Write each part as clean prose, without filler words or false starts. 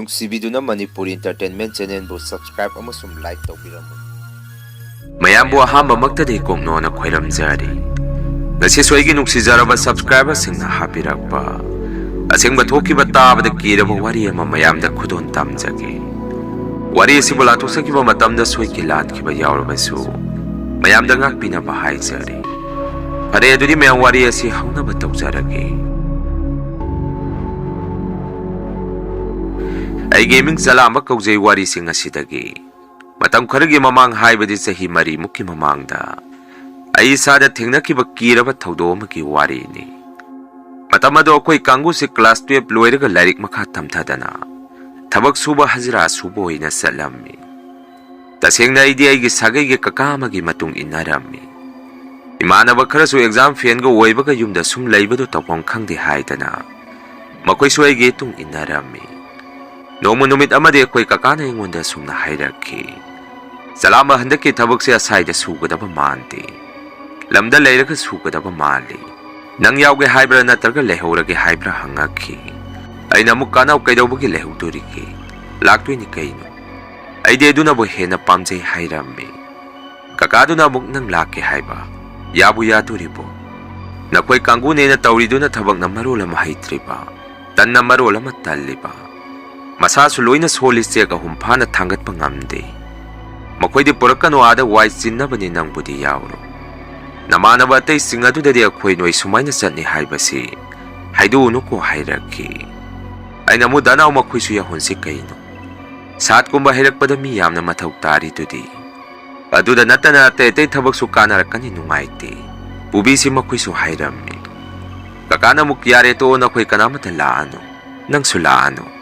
Nungsibiduna Manipuri Entertainment Channel bu subscribe amasum like tawbiramu. mayambu ahamba magtadi kongno na khwairamjari ngasi soigi nungsizaraba subscriber singna hapirakpa asengba thokiba tabada kiraba wari ama mayamda khudon tamjage wari sibula tosakiba matamda soiki lankiba yawrabasu mayamda ngakpina bahaijari pare adudi mayam wari asi haunaba tawjarage ai gaming sala ama kaujai wari singa sidagi matam kharagi mamang haibadi sahi mari mukki mamangda ai sada thengnakiba kiraba thaudo amaki wari ni matam ado koi kangu se class 12 loiraga lairik makha tamthadana thabak suba hazira subo ina salammi tasengna idi ai gi sagai ge kaka amagi matung inarammi imanaba kharasu exam fail ga oibaga yumda sum leibado tawpong khangde haidana makoi suai ge tung inarammi nomu numit amade koi kakana ingonda sumna hairakhi salama handaki thabak se asai da sugadaba mante lamda leiraga sugadaba mali nang yauge haibra natarga lehorage haibra hangakhi aina mukana kaidawbagi lehuduriki laktoi ni kaino aide duna bo hena pamjai hairammi kakaduna muk nang lakke haiba yabu yaturibo nakoi kangune na tawriduna thabak na marola mahaitriba tanna marola matalliba masasu loina soli sega humphana thangat pangamde makhoi di porakano ada wai chinna bani nang budi yawro namana ba tai singadu de khoi noi sumaina satni haibasi haidu nu ko hairakhi aina mu dana makhoi su ya honsi kaino sat kumba hirak padami yamna mathau tari tudi aduda natana te te thabak su kana rakani nungaite pubi si makhoi su hairammi kakana mukyare to na khoi kana mata laano nang sulaano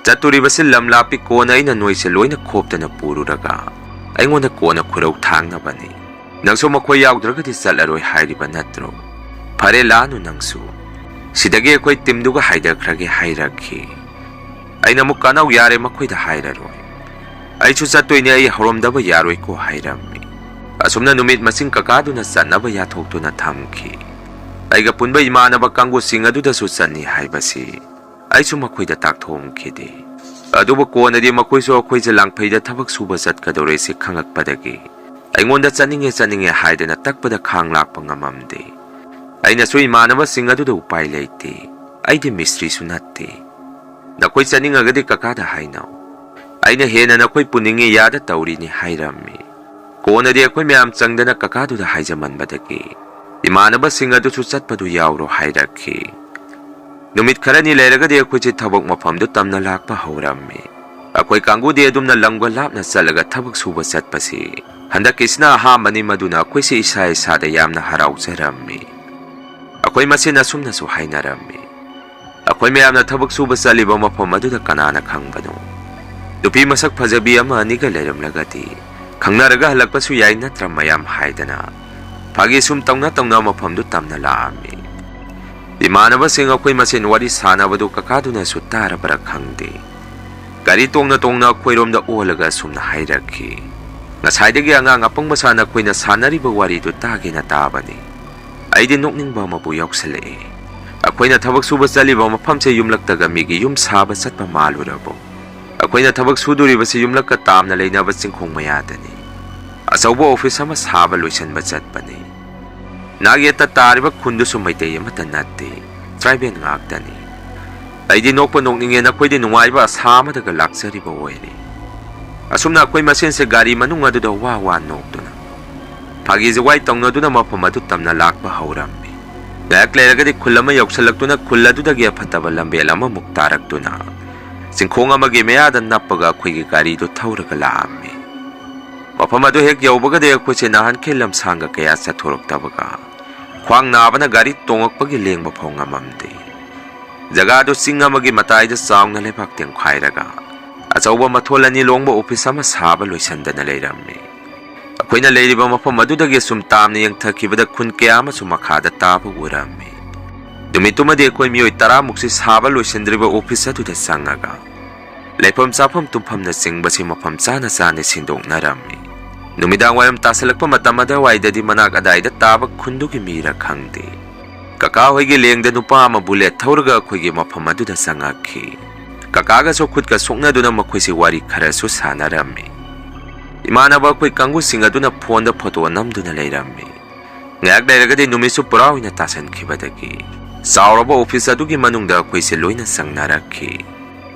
Chaturi basil lamlapi kona ina noise loina khopta na pururaga aingonda kona khurau thangna bani nangso makhoi yaudраga di salaroi hairiba natro phare lanu nangsu sidage khoi timduga haidakrage hairakhi aina mukanau yare makhoi da hairaroi aichu chattoine ai horomdaba yaroi ko hairammi asumna numit masing kakadu na sanaba yathoktu na thamki aiga punba imanaba kangu singadu da su sanni haibasi aisu makhoi da tak thom khide aduba kona di makhoi so khoi je langphai da thabak suba sat kadore se khangak padagi aingonda chaninge haidana takpada khang lak pangamamde aina so imanaba singadu da upai leite aide mystery sunatte nakhoi chaninga gadi kakada hainau aina hena nakhoi puninge yada tauri ni hairammi kona di khoi myam changdana kakadu da haijaman badagi imanaba singadu chu chatpadu yawro hairakhi numit kharani leiraga de khoi che thabak mafam du tamna lakpa haurammi akoi kangu de dumna langwa lapna chalaga thabak suba chatpasi handa kisna ha mani maduna khoi se isai sada yamna harau charammi akoi masina sumna su hainarammi akoi mayamna thabak suba chaliba mafam adu da kanana khangbano dupi masak phajabi ama ani ga leram lagati khangnaraga halakpa su yai natra mayam haidana phagi sum tongna mafam du tamna laammi imanaba sing akhoi masen wari sanabadu kakaduna su tarabara khangde gari tongna khoirom da olaga sumna hairakhi ngasaidagi anga ngapang masana khoina sanariba wari du tage na tabani aidi nokningba mabu yoksale akhoina thabak suba chaliba mafam se yumlaktaga migi yum saba satpa malurabo akhoina thabak suduriba se yumlakka tamna leinaba chingkhong mayadani asauba office ama saba loisanba chatpani Nagyata tariba kundu sumaitay amata nati tribal ngagdani aidi nokpa nokninge na khoi di nungaiba asama daga luxury ba oire asumna khoi masen se gari manung adu da wa nokduna phagi je wai tongna duna mafam adu tamna lakba haurammi dak leraga di khulama yoksalaktuna khulladu da ge phataba lambel ama muktaraktuna singkhong ama ge meya da nappaga khoi ge gari do thauraga laammi mafam adu hek yaubaga de khoi se nahan khelam sanga kaya sa thoroktabaga khwang nabana gari tongakpagi lengba phonga mamde jaga do singa magi matai da saungna lebak teng khairaga achauba matholani longba office ama saba loisandana leiramme akhoina leiriba mafam adu dage sum tamne yang thakibada khun kya ma sumakha da tabu uramme dumituma de khoi mioi 10 mukse saba loisandriba office adu da sangaga lepham chafam tumpham na singba si mafam chana sindong naramme numidang wayam tasalakpa matamada waidadi manak adaida tabak khundugi mira khangde kaka hoige lengda nupa ama bullet thaurga khoige mafam adu da sangakhi Kakagaso khutka soknaduna makhoi wari kharasu sanarammi. Imanaba akhoi kangusing aduna phone da photo namduna leirammi. Ngayak leiragadi numisu pura oina tasankhibadagi sauraba office adugi manungda akhoi se loina sangnarakhi.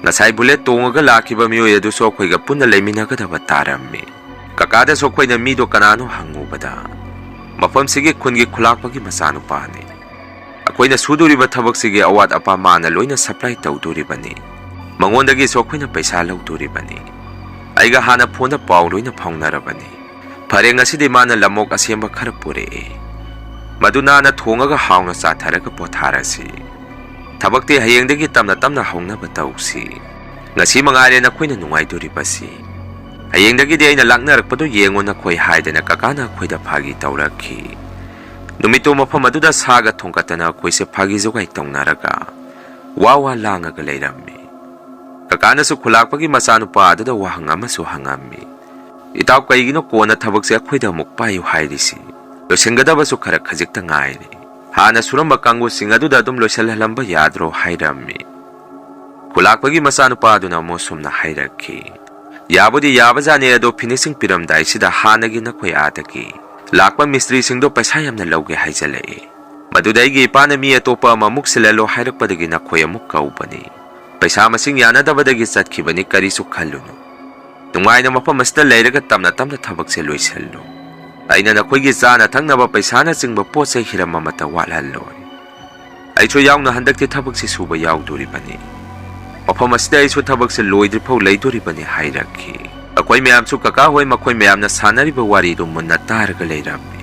Ngasai bullet tongaga lakhiba miyoi adusu akhoi ga punna leiminagadaba tarammi. Kakada so akhoi na mido kanano hangubada. Mafam sige khungi khulakpagi masanupani. Akhoi na suduriba thabak sige awat apa mana loina supply tawduribani. Mangondagi so akhoi na paisa lawduribani. Aiga hana phone paw loina phaunarabani. Phare ngasidi mana lamok asemba khara puree. Maduna na thongaga hauna chatharaga potharasi. Thabakti hayengdagi tamna hauna batausi. Ngasi mangare na khoi na nungaiduribasi. Hayengdagi di aina laknarakpado yengo na khoi haidana kakana khoi da phagi taurakhi. Numito mafam aduda saga thongkatana khoi se phagi jogai taungnaraga wawa langaga leirammi. Kakana su khulakpagi masanupa aduda wahang amasu hangammi. Itaw kaigino kona thabak se khoi da mukpayu hairisi. Losengadaba su khara khajikta ngairi. Hana suramba kangu singaduda adum losalhalamba yadro hairammi. Khulakpagi masanupa aduna mo sumna hairakhi. Yabudi yabazane ado finishing piramdai sida hanagi na khoi ataki. Lakpa mistri singdo paisa yamna lauge haijalae. Madudaigi ipana mi atopa mamuk silalo hairakpadagi na khoi amuk kaubani. Paisa masing yanadabadagi satkibani karisu khallunu. Nungai na mapam masda leiraga tamna thabak se loisallo. Aina na khoigi chana thangnaba paisa na chingba potse hirama mata walhalloi. Aicho yauna handakti thabak se suba yauduribani. Mafam asida aicho thabak se loidrifau leiduribani hairakhi. Akhoi mayam su kaka hoi makhoi mayam na sanariba wari du munna targa leirammi.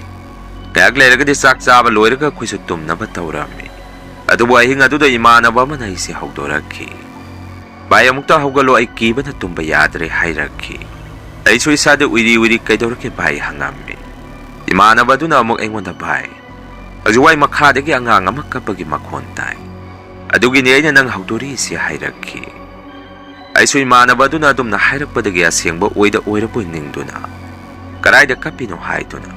Kayak leiragadi chak chaba loiraga khoi su tumnaba taurammi. Adubu ahing aduda imanaba mana isi haudorakhi. Baya mukta haugalo ai kibana tumba yadre hairakhi. Aicho isada uiri kaidorake bai hangammi. Imanaba duna amuk engonda bai. Ajuwai makhadagi angang amakapagi makhontai. Adugi ni aina nang haudori isi hairakhi. Aiso imanaba duna adum na hairakpadagi asengba oirapoi ningduna. Karaida kapino haiduna.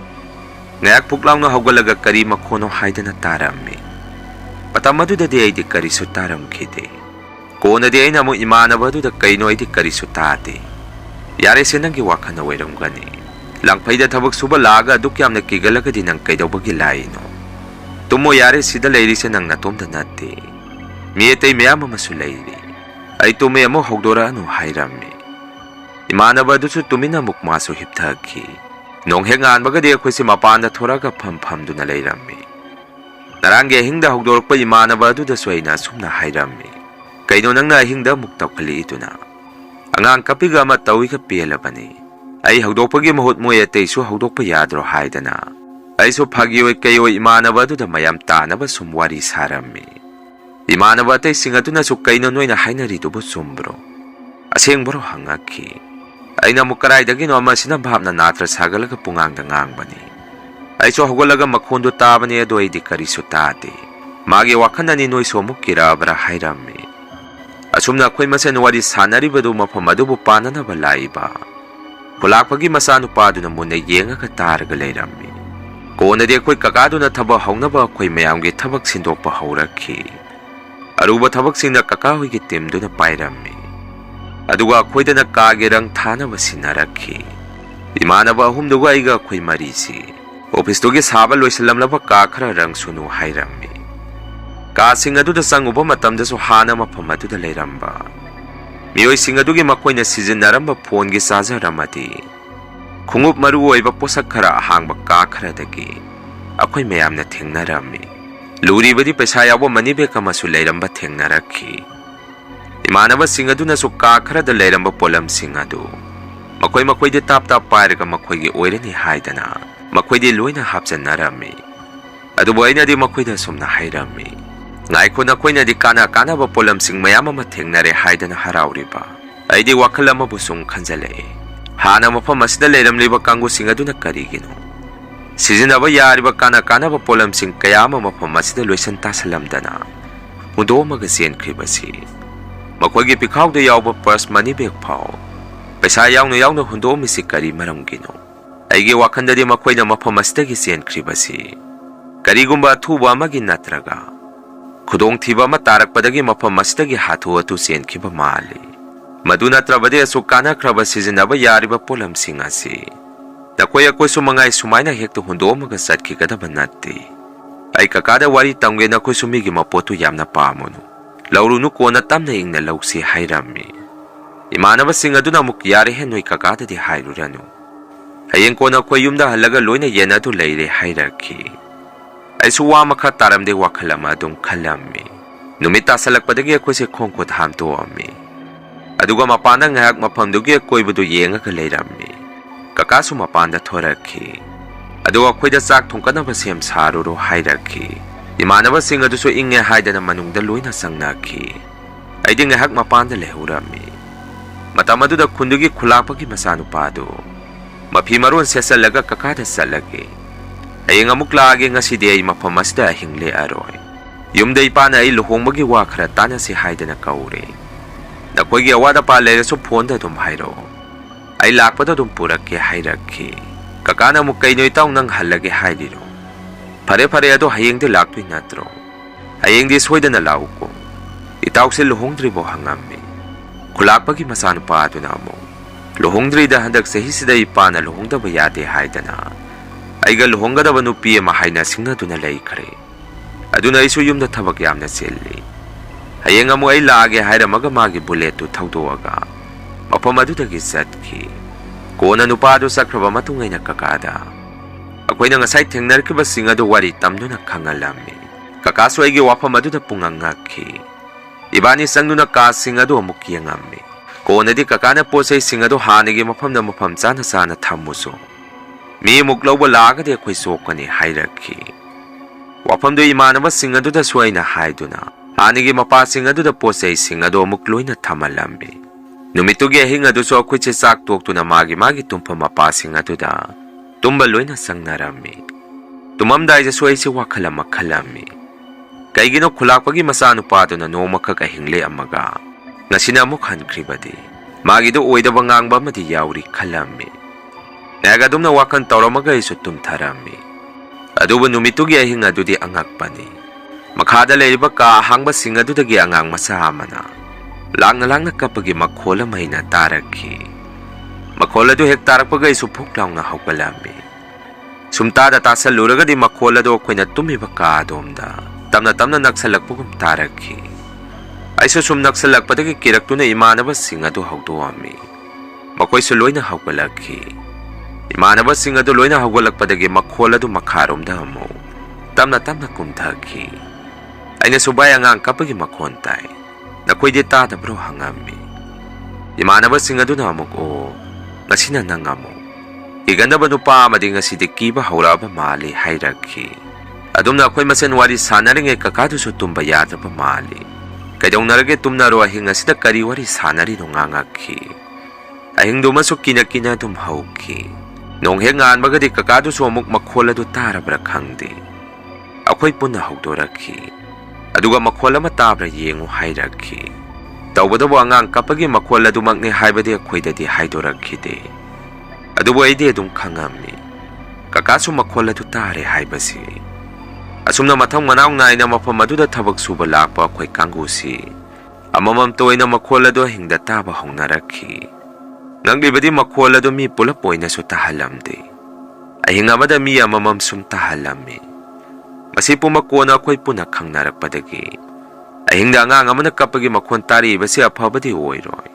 Ngayak puklaw na haugalaga kari makhono haidana tarammi. Patamadudadi aidi karisu taramkhide. Konadi aina mo imanaba duda kaino aidi karisu tate. Yare senangi wakana wairamgani. Langpaida thabak suba laga adukyam na kigalagadi nang kaidawbagi laino. Tumo yare sida leiri se nang natomda nate. Miyetay miyama masulairi. Ay tume mo hogdora anu hairammi. Imanaba dusu tumina mukmaso hipthaki. Nong hengan bagadi akhoi si mapanda thoraga pham duna leirammi. Narangi ahingda hogdorokpa imanaba duda suaina sumna hairammi. Kaino nang na ahingda muktawkali ituna. Angang kapiga ama tawiga pielabani. Ay hogdokpagi mahut mo yatay su hogdokpa yadro haidana. Ay su phagiyoy kayoy imanaba duda mayam tanaba sumwari sarammi. Imanaba tay singaduna su kaino noy na hainari dubo sumbro. Aseng baro hangaki. Ay na mukaray dagino ama sinabhap na natra sagalaga pungangda ngangbani. Ay su hogolaga makhondo tabani ado ay di karisu tate. Magi wakana ni noy su mukirabra hairammi. Asumna akhoi masen wari sanaribadu mafam adubu pananaba laiba. Khulakpagi masanupa duna muna yengaga targa leirammi. Konadi akhoi kakaduna thabak haunaba akhoi mayamgi thabak sindokpa haurakhi. Aruba thabak singna kaka hoigi timduna pairammi. Aduga akhoidana kage rang thanaba sinarakhi. Imanaba ahumduga aiga akhoi marisi. Office togi saba loisalamlaba ka khara rang sunu hairammi. Ka singaduda sanguba matamda su hana mafam aduda leiramba. Miyoi singadugi makhoina sizinaramba phone gi sajaramadi. Khungup maru oiba posak khara ahangba ka khara dagi. Akhoi mayamna thengnarammi. Luribadi paisa yawa manibek amasu leiramba thengnarakhi. Imanaba singaduna su ka khara da leiramba polam singadu. Makhoi de tap pairaga makhoi gi oirani haidana. Makhoi de loina hapjannarammi. Adubu aina di makhoi da sumna hairammi. Ngaiko na koina di kana ba polam sing mayama mathengnare haidana harauriba. Aidi wakalama busung khanjale. Hana mafam asida leiramliba kangu singaduna karigino. Sizinaba yariba kana ba polam sing kayama mafam asida loisan tasalamdana. Mudo magasin kribasi. Makhoi pikhaw da yawba purse money bag phaw. Paisa yawna hundo misi kari maramgino. Aigi wakanda di makhoi na mafam asida gi sen kribasi. Karigumba thuba amagi natraga. ꯈꯨꯗꯣꯡꯊꯤꯕ ꯑꯃ ꯇꯥꯔꯛꯄꯗꯒꯤ ꯃꯐꯝ ꯑꯁꯤꯗꯒꯤ ꯍꯥꯊꯨ ꯍꯥꯊꯨ ꯆꯦꯟꯈꯤꯕ ꯃꯥꯜꯂꯤ꯫ ꯃꯗꯨ ꯅꯠꯇ꯭ꯔꯕꯗꯤ ꯑꯁꯨꯛ ꯀꯥꯟꯅꯈ꯭ꯔꯕ ꯁꯤꯖꯤꯟꯅꯕ ꯌꯥꯔꯤꯕ ꯄꯣꯠꯂꯝꯁꯤꯡ ꯑꯁꯤ ꯅꯈꯣꯏ ꯑꯩꯈꯣꯏꯁꯨ ꯃꯉꯥꯏ ꯁꯨꯃꯥꯏꯅ ꯍꯦꯛꯇ ꯍꯨꯟꯗꯣꯛꯑꯝꯃꯒ ꯆꯠꯈꯤꯒꯗꯕ ꯅꯠꯇꯦ꯫ ꯑꯩ ꯀꯀꯥꯗ ꯋꯥꯔꯤ ꯇꯝꯒꯦ, ꯅꯈꯣꯏꯁꯨ ꯃꯤꯒꯤ ꯃꯄꯣꯠꯇꯨ ꯌꯥꯝꯅ ꯄꯥꯝꯃꯨꯅꯨ, ꯂꯧꯔꯨꯅꯨ, ꯀꯣꯟꯅ ꯇꯞꯅ ꯏꯪꯅ ꯂꯧꯁꯤ ꯍꯥꯏꯔꯝꯃꯤ꯫ ꯏꯃꯥꯟꯅꯕꯁꯤꯡ ꯑꯗꯨꯅ ꯑꯃꯨꯛ ꯌꯥꯔꯦꯍꯦ ꯅꯣꯏ ꯀꯀꯥꯗꯗꯤ ꯍꯥꯏꯔꯨꯔꯅꯨ, ꯍꯌꯦꯡ ꯀꯣꯟꯅ ꯑꯩꯈꯣꯏ ꯌꯨꯝꯗ ꯍꯜꯂꯒ ꯂꯣꯏꯅ ꯌꯦꯟ ꯑꯗꯨ ꯂꯩꯔꯦ ꯍꯥꯏꯔꯛꯈꯤ꯫ ꯑꯩꯁꯨ ꯋꯥ ꯃꯈꯥ ꯇꯥꯔꯝꯗꯦ, ꯋꯥꯈꯜ ꯑꯃ ꯑꯗꯨꯝ ꯈꯜꯂꯝꯃꯤ꯫ ꯅꯨꯃꯤꯠ ꯇꯥꯁꯜꯂꯛꯄꯗꯒꯤ ꯑꯩꯈꯣꯏꯁꯦ ꯈꯣꯡ ꯈꯨꯠ ꯍꯥꯝꯗꯣꯛꯑꯝꯃꯤ, ꯑꯗꯨꯒ ꯃꯄꯥꯟꯗ ꯉꯥꯏꯍꯥꯛ ꯃꯐꯝꯗꯨꯒꯤ ꯑꯀꯣꯏꯕꯗꯨ ꯌꯦꯡꯉꯒ ꯂꯩꯔꯝꯃꯤ꯫ ꯀꯀꯥꯁꯨ ꯃꯄꯥꯟꯗ ꯊꯣꯔꯛꯈꯤ, ꯑꯗꯨꯒ ꯑꯩꯈꯣꯏꯗ ꯆꯥꯛ ꯊꯣꯡꯒꯠꯅꯕ ꯁꯦꯝ ꯁꯥꯔꯨꯔꯣ ꯍꯥꯏꯔꯛꯈꯤ꯫ ꯏꯃꯥꯟꯅꯕꯁꯤꯡ ꯑꯗꯨꯁꯨ ꯏꯪꯉꯦ ꯍꯥꯏꯗꯅ ꯃꯅꯨꯡꯗ ꯂꯣꯏꯅ ꯆꯪꯅꯈꯤ꯫ ꯑꯩꯗꯤ ꯉꯥꯏꯍꯥꯛ ꯃꯄꯥꯟꯗ ꯂꯩꯍꯧꯔꯝꯃꯤ꯫ ꯃꯇꯝ ꯑꯗꯨꯗ ꯈꯨꯟꯗꯨꯒꯤ ꯈꯨꯂꯥꯛꯄꯒꯤ ꯃꯆꯥꯅꯨꯄꯥꯗꯨ ꯃꯐꯤ ꯃꯔꯣꯟ ꯁꯦꯠꯆꯜꯂꯒ ꯀꯀꯥꯗ ꯆꯠꯂꯒꯦ, ꯍꯌꯦꯡ ꯑꯃꯨꯛ ꯂꯥꯛꯑꯒꯦ, ꯉꯁꯤꯗꯤ ꯑꯩ ꯃꯐꯝ ꯑꯁꯤꯗ ꯑꯍꯤꯡ ꯂꯦꯛꯑꯔꯣꯏ, ꯌꯨꯝꯗ ꯏꯄꯥꯅ ꯑꯩ ꯂꯨꯍꯣꯡꯕꯒꯤ ꯋꯥ ꯈꯔ ꯇꯥꯟꯅꯁꯤ ꯍꯥꯏꯗꯅ ꯀꯧꯔꯦ, ꯅꯈꯣꯏꯒꯤ ꯑꯋꯥꯠ ꯑꯄꯥ ꯂꯩꯔꯁꯨ ꯐꯣꯟꯗ ꯑꯗꯨꯝ ꯍꯥꯏꯔꯛꯑꯣ, ꯑꯩ ꯂꯥꯛꯄꯗ ꯑꯗꯨꯝ ꯄꯨꯔꯛꯀꯦ ꯍꯥꯏꯔꯛꯈꯤ꯫ ꯀꯀꯥꯅ ꯑꯃꯨꯛ ꯀꯩꯅꯣ ꯏꯇꯥꯎ ꯅꯪ ꯍꯜꯂꯒꯦ ꯍꯥꯏꯔꯤꯔꯣ? ꯐꯔꯦ ꯐꯔꯦ, ꯑꯗꯣ ꯍꯌꯦꯡꯗꯤ ꯂꯥꯛꯇꯣꯏ ꯅꯠꯇ꯭ꯔꯣ? ꯍꯌꯦꯡꯗꯤ ꯁꯣꯏꯗꯅ ꯂꯥꯛꯎꯀꯣ꯫ ꯏꯇꯥꯎꯁꯦ ꯂꯨꯍꯣꯡꯗ꯭ꯔꯤꯕꯣ ꯍꯪꯉꯝꯃꯤ꯫ ꯈꯨꯂꯥꯛꯄꯒꯤ ꯃꯆꯥꯅꯨꯄꯥ ꯑꯗꯨꯅ ꯑꯃꯨꯛ ꯂꯨꯍꯣꯡꯗ꯭ꯔꯤꯗ, ꯍꯟꯗꯛ ꯆꯍꯤꯁꯤꯗ ꯏꯄꯥꯅ ꯂꯨꯍꯣꯡꯗꯕ ꯌꯥꯗꯦ ꯍꯥꯏꯗꯅ ꯑꯩꯒ ꯂꯨꯍꯣꯡꯒꯗꯕ ꯅꯨꯄꯤ ꯑꯃ ꯍꯥꯏꯅ ꯁꯤꯡꯅꯗꯨꯅ ꯂꯩꯈ꯭ꯔꯦ, ꯑꯗꯨꯅ ꯑꯩꯁꯨ ꯌꯨꯝꯗ ꯊꯕꯛ ꯌꯥꯝꯅ ꯆꯤꯜꯂꯤ, ꯍꯌꯦꯡ ꯑꯃꯨꯛ ꯑꯩ ꯂꯥꯛꯑꯒꯦ ꯍꯥꯏꯔꯝꯃꯒ ꯃꯥꯒꯤ ꯕꯨꯂꯦꯠꯇꯨ ꯊꯧꯗꯣꯛꯑꯒ ꯃꯐꯝ ꯑꯗꯨꯗꯒꯤ ꯆꯠꯈꯤ꯫ ꯀꯣꯟꯅ ꯅꯨꯄꯥꯗꯨ ꯆꯠꯈ꯭ꯔꯕ ꯃꯇꯨꯡ ꯑꯩꯅ ꯀꯀꯥꯗ ꯑꯩꯈꯣꯏꯅ ꯉꯁꯥꯏ ꯊꯦꯡꯅꯔꯛꯈꯤꯕꯁꯤꯡ ꯑꯗꯨ ꯋꯥꯔꯤ ꯇꯝꯗꯨꯅ ꯈꯪꯍꯜꯂꯝꯃꯤ꯫ ꯀꯀꯥꯁꯨ ꯑꯩꯒꯤ ꯋꯥꯐꯝ ꯑꯗꯨꯗ ꯄꯨꯡꯉꯛ ꯉꯛꯈꯤ꯫ ꯏꯕꯥꯅꯤ ꯆꯪꯗꯨꯅ ꯀꯥꯁꯤꯡ ꯑꯗꯨ ꯑꯃꯨꯛ ꯌꯦꯡꯉꯝꯃꯤ꯫ ꯀꯣꯟꯅꯗꯤ ꯀꯀꯥꯅ ꯄꯣꯠ ꯆꯩꯁꯤꯡ ꯑꯗꯨ ꯍꯥꯟꯅꯒꯤ ꯃꯐꯝꯗ ꯃꯐꯝ ꯆꯥꯅ ꯆꯥꯅ ꯊꯝꯃꯨꯁꯨ, ꯃꯤ ꯑꯃꯨꯛ ꯂꯧꯕ ꯂꯥꯛꯑꯒꯗꯤ ꯑꯩꯈꯣꯏ ꯆꯣꯞꯀꯅꯤ ꯍꯥꯏꯔꯛꯈꯤ꯫ ꯋꯥꯐꯝꯗꯨ ꯏꯃꯥꯟꯅꯕꯁꯤꯡ ꯑꯗꯨꯗꯁꯨ ꯑꯩꯅ ꯍꯥꯏꯗꯨꯅ ꯍꯥꯟꯅꯒꯤ ꯃꯄꯥꯁꯤꯡ ꯑꯗꯨꯗ ꯄꯣꯠ ꯆꯩꯁꯤꯡ ꯑꯗꯨ ꯑꯃꯨꯛ ꯂꯣꯏꯅ ꯊꯝꯍꯜꯂꯝꯃꯤ꯫ ꯅꯨꯃꯤꯠꯇꯨꯒꯤ ꯑꯍꯤꯡ ꯑꯗꯨꯁꯨ ꯑꯩꯈꯣꯏꯁꯦ ꯆꯥꯛ ꯇꯣꯛꯇꯨꯅ ꯃꯥꯒꯤ ꯃꯥꯒꯤ ꯇꯨꯝꯐꯝ ꯃꯄꯥꯁꯤꯡ ꯑꯗꯨꯗ ꯇꯨꯝꯕ ꯂꯣꯏꯅ ꯆꯪꯅꯔꯝꯃꯤ꯫ ꯇꯨꯝꯃꯝꯗꯥꯏꯗꯁꯨ ꯑꯩꯁꯦ ꯋꯥꯈꯜ ꯑꯃ ꯈꯜꯂꯝꯃꯤ꯫ ꯀꯩꯒꯤꯅꯣ ꯈꯨꯂꯥꯛꯄꯒꯤ ꯃꯆꯥꯅꯨꯄꯥꯗꯨꯅ ꯅꯣꯡꯃꯈꯛ ꯑꯍꯤꯡ ꯂꯦꯛꯑꯝꯃꯒ ꯉꯁꯤꯅ ꯑꯃꯨꯛ ꯍꯟꯈ꯭ꯔꯤꯕꯗꯤ? ꯃꯥꯒꯤꯗꯣ ꯑꯣꯏꯗꯕ ꯉꯥꯡꯕ ꯑꯃꯗꯤ ꯌꯥꯎꯔꯤ ꯈꯜꯂꯝꯃꯤ꯫ ꯉꯥꯏꯍꯥꯛ ꯑꯗꯨꯝꯅ ꯋꯥꯈꯜ ꯇꯧꯔꯝꯃꯒ ꯑꯩꯁꯨ ꯇꯨꯝꯊꯔꯝꯃꯤ꯫ ꯑꯗꯨꯕꯨ ꯅꯨꯃꯤꯠꯇꯨꯒꯤ ꯑꯍꯤꯡ ꯑꯗꯨꯗꯤ ꯑꯉꯛꯄꯅꯤ꯫ ꯃꯈꯥꯗ ꯂꯩꯔꯤꯕ ꯀꯥ ꯑꯍꯥꯡꯕꯁꯤꯡ ꯑꯗꯨꯗꯒꯤ ꯑꯉꯥꯡ ꯃꯆꯥ ꯑꯃꯅ ꯂꯥꯡꯅ ꯂꯥꯡꯅ ꯀꯞꯄꯒꯤ ꯃꯈꯣꯜ ꯑꯃ ꯑꯩꯅ ꯇꯥꯔꯛꯈꯤ꯫ ꯃꯈꯣꯜ ꯑꯗꯨ ꯍꯦꯛ ꯇꯥꯔꯛꯄꯒ ꯑꯩꯁꯨ ꯐꯨꯛ ꯂꯥꯎꯅ ꯍꯧꯒꯠꯂꯝꯃꯤ꯫ ꯁꯨꯝꯇꯥꯗ ꯇꯥꯁꯜꯂꯨꯔꯒꯗꯤ ꯃꯈꯣꯜ ꯑꯗꯨ ꯑꯩꯈꯣꯏꯅ ꯇꯨꯝꯃꯤꯕ ꯀꯥ ꯑꯗꯣꯝꯗ ꯇꯞꯅ ꯇꯞꯅ ꯅꯛꯁꯜꯂꯛꯄꯒꯨꯝ ꯇꯥꯔꯛꯈꯤ꯫ ꯑꯩꯁꯨ ꯁꯨꯝ ꯅꯛꯁꯜꯂꯛꯄꯗꯒꯤ ꯀꯤꯔꯛꯇꯨꯅ ꯏꯃꯥꯟꯅꯕꯁꯤꯡ ꯑꯗꯨ ꯍꯧꯗꯣꯛꯑꯝꯃꯤ꯫ ꯃꯈꯣꯏꯁꯨ ꯂꯣꯏꯅ ꯍꯧꯒꯠꯂꯛꯈꯤ꯫ ꯏꯃꯥꯟꯅꯕꯁꯤꯡ ꯑꯗꯨ ꯂꯣꯏꯅ ꯍꯧꯒꯠꯂꯛꯄꯗꯒꯤ ꯃꯈꯣꯜ ꯑꯗꯨ ꯃꯈꯥꯔꯣꯝꯗ ꯑꯃꯨꯛ ꯇꯞꯅ ꯇꯞꯅ ꯀꯨꯝꯊꯈꯤ꯫ ꯑꯩꯅꯁꯨ ꯚꯥꯏ ꯑꯉꯥꯡ ꯀꯞꯄꯒꯤ ꯃꯈꯣꯟ ꯇꯥꯏ, ꯅꯈꯣꯏꯗꯤ ꯇꯥꯗꯕ꯭ꯔꯣ ꯍꯪꯉꯝꯃꯤ꯫ ꯏꯃꯥꯟꯅꯕꯁꯤꯡ ꯑꯗꯨꯅ ꯑꯃꯨꯛ ꯑꯣ ꯉꯁꯤꯅ ꯅꯪ ꯑꯃꯨꯛ ꯏꯒꯟꯗꯕ ꯅꯨꯄꯥ ꯑꯃꯗꯤ ꯉꯁꯤꯗꯤ ꯀꯤꯕ ꯍꯧꯔꯛꯑꯕ ꯃꯥꯜꯂꯤ ꯍꯥꯏꯔꯛꯈꯤ꯫ ꯑꯗꯨꯝꯅ ꯑꯩꯈꯣꯏ ꯃꯁꯦꯟ ꯋꯥꯔꯤ ꯁꯥꯟꯅꯔꯤꯉꯩ ꯀꯀꯥꯗꯨꯁꯨ ꯇꯨꯝꯕ ꯌꯥꯗ꯭ꯔꯕ ꯃꯥꯜꯂꯤ꯫ ꯀꯩꯗꯧꯅꯔꯒꯦ ꯇꯨꯝꯅꯔꯣ, ꯑꯍꯤꯡ ꯑꯁꯤꯗ ꯀꯔꯤ ꯋꯥꯔꯤ ꯁꯥꯟꯅꯔꯤꯅꯣ ꯉꯥꯡꯉꯛꯈꯤ꯫ ꯑꯍꯤꯡꯗꯨꯃꯁꯨ ꯀꯤꯅ ꯀꯤꯅ ꯑꯗꯨꯝ ꯍꯧꯈꯤ꯫ ꯅꯣꯡ ꯍꯦꯛ ꯉꯥꯟꯕꯒꯗꯤ ꯀꯀꯥꯗꯨꯁꯨ ꯑꯃꯨꯛ ꯃꯈꯣꯜ ꯑꯗꯨ ꯇꯥꯔꯕ꯭ꯔꯥ ꯈꯪꯗꯦ ꯑꯩꯈꯣꯏ ꯄꯨꯟꯅ ꯍꯧꯗꯣꯔꯛꯈꯤ, ꯑꯗꯨꯒ ꯃꯈꯣꯜ ꯑꯃ ꯇꯥꯕ꯭ꯔꯥ ꯌꯦꯡꯉꯨ ꯍꯥꯏꯔꯛꯈꯤ꯫ ꯇꯧꯕꯇꯕꯨ ꯑꯉꯥꯡ ꯀꯞꯄꯒꯤ ꯃꯈꯣꯜ ꯑꯗꯨꯃꯛꯅꯤ ꯍꯥꯏꯕꯗꯤ ꯑꯩꯈꯣꯏꯗꯗꯤ ꯍꯥꯏꯗꯣꯔꯛꯈꯤꯗꯦ꯫ ꯑꯗꯨꯕꯨ ꯑꯩꯗꯤ ꯑꯗꯨꯝ ꯈꯪꯉꯝꯃꯤ ꯀꯀꯥꯁꯨ ꯃꯈꯣꯜ ꯑꯗꯨ ꯇꯥꯔꯦ ꯍꯥꯏꯕꯁꯤ꯫ ꯑꯁꯨꯝꯅ ꯃꯊꯪ ꯃꯅꯥꯎ ナꯏꯅ ꯃꯐꯝ ꯑꯗꯨꯗ ꯊꯕꯛ ꯁꯨꯕ ꯂꯥꯛꯄ ꯑꯩꯈꯣꯏ ꯀꯥꯡꯕꯨꯁꯤ ꯑꯃꯃꯝꯇ ꯑꯣꯏꯅ ꯃꯈꯣꯜ ꯑꯗꯨ ꯑꯍꯤꯡꯗ ꯇꯥꯕ ꯍꯧꯅꯔꯛꯈꯤ꯫ ꯉꯛꯂꯤꯕꯗꯤ ꯃꯈꯣꯜ ꯑꯗꯨ ꯃꯤ ꯄꯨꯂꯞ ꯑꯣꯏꯅꯁꯨ ꯇꯥꯍꯜꯂꯝꯗꯦ, ꯑꯍꯤꯡ ꯑꯃꯗ ꯃꯤ ꯑꯃꯃꯝ ꯁꯨꯝ ꯇꯥꯍꯜꯂꯝꯃꯤ꯫ ꯃꯁꯤ ꯄꯨꯝꯕ ꯀꯣꯟꯅ ꯑꯩꯈꯣꯏ ꯄꯨꯟꯅ ꯈꯪꯅꯔꯛꯄꯗꯒꯤ ꯑꯍꯤꯡꯗ ꯑꯉꯥꯡ ꯑꯃꯅ ꯀꯞꯄꯒꯤ ꯃꯈꯣꯟ ꯇꯥꯔꯤꯕꯁꯤ ꯑꯐꯕꯗꯤ ꯑꯣꯏꯔꯣꯏ,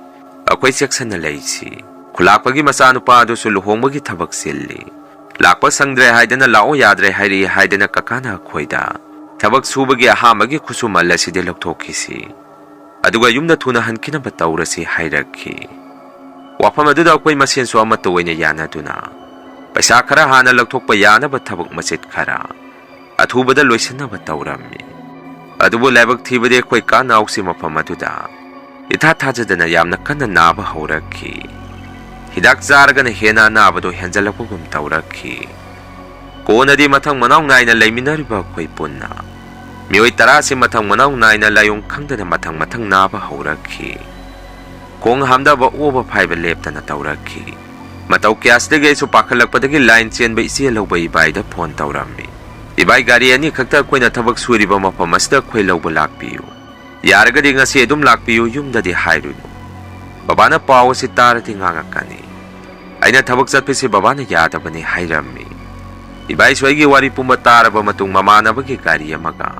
ꯑꯩꯈꯣꯏ ꯆꯦꯛꯁꯤꯟꯅ ꯂꯩꯁꯤ꯫ ꯈꯨꯂꯥꯛꯄꯒꯤ ꯃꯆꯥꯅꯨꯄꯥ ꯑꯗꯨꯁꯨ ꯂꯨꯍꯣꯡꯕꯒꯤ ꯊꯕꯛ ꯆꯤꯜꯂꯤ, ꯂꯥꯛꯄ ꯁꯪꯗ꯭ꯔꯦ ꯍꯥꯏꯗꯅ ꯂꯥꯛꯑꯣ ꯌꯥꯗ꯭ꯔꯦ ꯍꯥꯏꯔꯛꯏ ꯍꯥꯏꯗꯅ ꯀꯀꯥꯅ ꯑꯩꯈꯣꯏꯗ ꯊꯕꯛ ꯁꯨꯕꯒꯤ ꯑꯍꯥꯟꯕꯒꯤ ꯈꯨꯠꯁꯨꯃꯜ ꯑꯁꯤꯗꯤ ꯂꯧꯊꯣꯛꯈꯤꯁꯤ, ꯑꯗꯨꯒ ꯌꯨꯝꯗ ꯊꯨꯅ ꯍꯟꯈꯤꯅꯕ ꯇꯧꯔꯁꯤ ꯍꯥꯏꯔꯛꯈꯤ꯫ ꯋꯥꯐꯝ ꯑꯗꯨꯗ ꯑꯩꯈꯣꯏ ꯃꯁꯦꯟꯁꯨ ꯑꯃꯠꯇ ꯑꯣꯏꯅ ꯌꯥꯅꯗꯨꯅ ꯄꯩꯁꯥ ꯈꯔ ꯍꯥꯟꯅ ꯂꯧꯊꯣꯛꯄ ꯌꯥꯅꯕ ꯊꯕꯛ ꯃꯆꯤꯠ ꯈꯔ ꯑꯊꯨꯕꯗ ꯂꯣꯏꯁꯤꯟꯅꯕ ꯇꯧꯔꯝꯃꯤ꯫ ꯑꯗꯨꯕꯨ ꯂꯥꯏꯕꯛ ꯊꯤꯕꯗꯤ ꯑꯩꯈꯣꯏ ꯀꯥꯅꯥꯎꯁꯤ ꯃꯐꯝ ꯑꯗꯨꯗ ꯏꯊꯥ ꯊꯥꯖꯗꯅ ꯌꯥꯝꯅ ꯀꯟꯅ ꯅꯥꯕ ꯍꯧꯔꯛꯈꯤ꯫ ꯍꯤꯗꯥꯛ ꯆꯥꯔꯒꯅ ꯍꯦꯟꯅ ꯑꯅꯥꯕꯗꯣ ꯍꯦꯟꯖꯜꯂꯛꯄꯒꯨꯝ ꯇꯧꯔꯛꯈꯤ꯫ ꯀꯣꯟꯅꯗꯤ ꯃꯊꯪ ꯃꯅꯥꯎ ꯅꯥꯏꯅ ꯂꯩꯃꯤꯟꯅꯔꯤꯕ ꯑꯩꯈꯣꯏ ꯄꯨꯟꯅ ꯃꯤꯑꯣꯏ 10ꯁꯤ ꯃꯊꯪ ꯃꯅꯥꯎ ꯅꯥꯏꯅ ꯂꯥꯏꯑꯣꯡ ꯈꯪꯗꯅ ꯃꯊꯪ ꯃꯊꯪ ꯅꯥꯕ ꯍꯧꯔꯛꯈꯤ꯫ ꯈꯣꯡ ꯍꯥꯝꯗꯕ ꯑꯣꯕ ꯐꯥꯏꯕ ꯂꯦꯞꯇꯅ ꯇꯧꯔꯛꯈꯤ꯫ ꯃꯇꯧ ꯀꯌꯥꯁꯤꯗꯒꯤ ꯑꯩꯁꯨ ꯄꯥꯈꯠꯂꯛꯄꯗꯒꯤ ꯂꯥꯏꯟ ꯆꯦꯟꯕ ꯏꯆꯦ ꯂꯧꯕ ꯏꯕꯥꯏꯗ ꯐꯣꯟ ꯇꯧꯔꯝꯃꯤ꯫ Ibai gari ani khakta akoina thabak suriba mafam asida akhoi lauba lakpiyu. Yaragadi ngasi adum lakpiyu yumdadi hairunu. Babana paw asi tarati ngangakani. Aina thabak chatpisi babana yadabani hairammi. Ibai soigi wari pumba taraba matung mamanabagi gari amaga.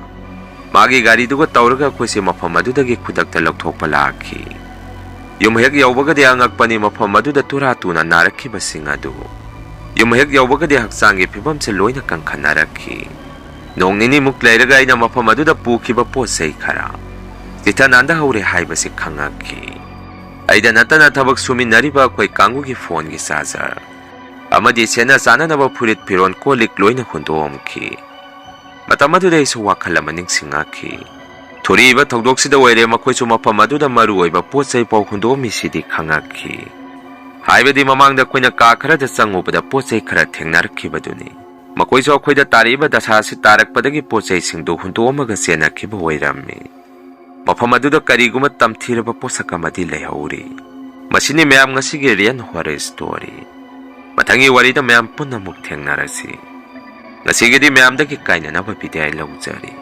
Magi gari duga tauraga akoise mafam adudagi khudakta laukthokpa lakhi. Yum hek yaubagadi angakpani mafam aduda turatuna narakhibasinga adu. Yum hek yaubagadi haksangi phibamse loina kankhannarakhi. Nong nini muk leiraga aina mafam aduda pukhiba posei khara. Titananda haure haibasi khangakhi. Aida natana thabak suminariba akhoi kangugi phone gi charger. Amadi sena sananaba phurit piron kolik loina hundomkhi. Matam aduda isu wakhal ama ningsingakhi. Thoriba thogdoksida oire makhoi mafam aduda maru oiba potsai pau hundomi sidi khangakhi. Haibadi mamangda koina ka kharada changubada potsai khara thengnarakkhibaduni. Makhoi su akhoida tariba dasasi tarakpadagi potsai singdu hundomaga senakhiba oirammi. Mafam aduda kariguma tamthiraba posakamadi lehauri. Masini mayam ngasigi rian horror story. Mathangi warida mayam punamuk thengnarasi. Ngasigidi mayamdagi kainanaba bidai laujari.